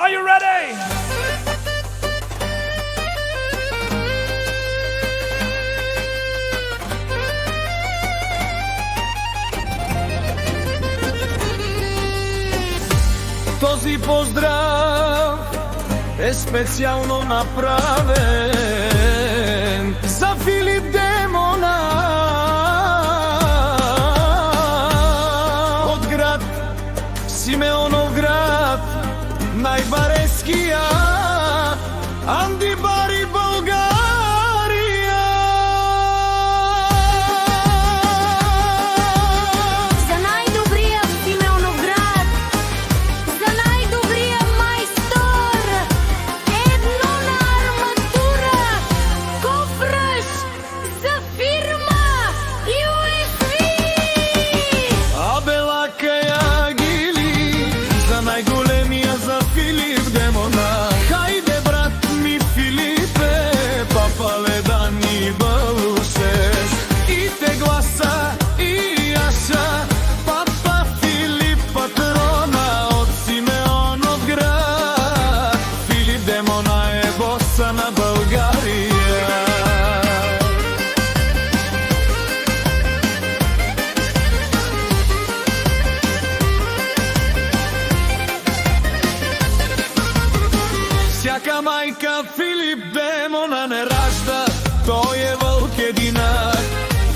Are you ready? Този поздрав е специално направен за Филип Демона от град Симеоновград, най-бареския Анди Бари, България. За най-добрия в Симеоновград, за най-добрия майстор, едно на арматура, кофръж за фирма USB. Абелака я гили за най-големия, за Филип Демона. Хайде, брат ми Филипе, папале да ни бълшеш. И те гласа, и яша, папа Филип патрона от Симеоновград. Филип Демона е боса на България. Всяка майка Филип Демона не ражда, той е вълк единак.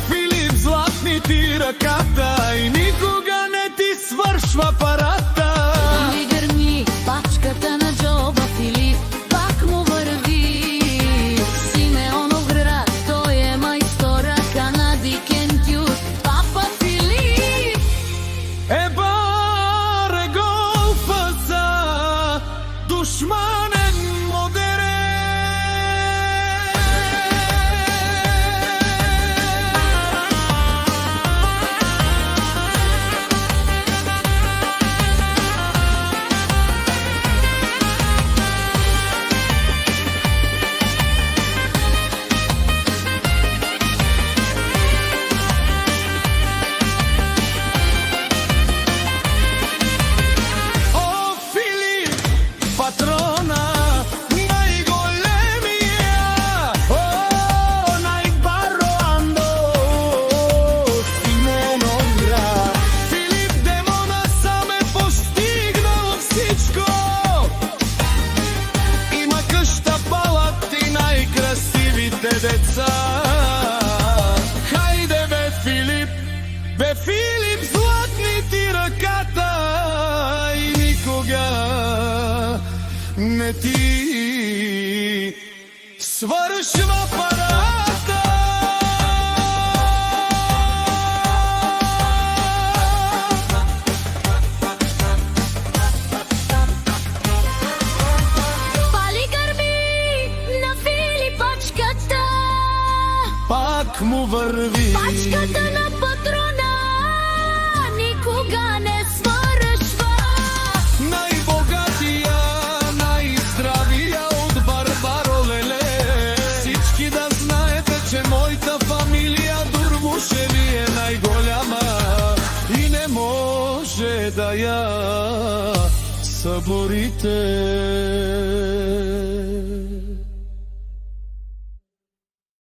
Филип, златни ти ръката и никога не ти свършва парата. Ами гърми пачката на джоба, Филип пак му върви. Симеоновград, той е майстора, Канади, Кентют, папа Филип. Баре голфаса, душманен модерен. О, Филип, патрона, най-големия, о, най-бароандо, Симеоновград. Филип Демона сам е постигнал всичко. Има къща, палат и най-красивите деца. Хайде бе Филип, златни ти ръката и никога не ти свършва парата. Пали гърми на Филип пачката, Пак му върви. пачката на патрона никога не свършва. Най-богатия, най-здравия от Барбаро Леле. Всички да знаете, че моята фамилия Дурмушеви е най-голяма и не може да я съборите.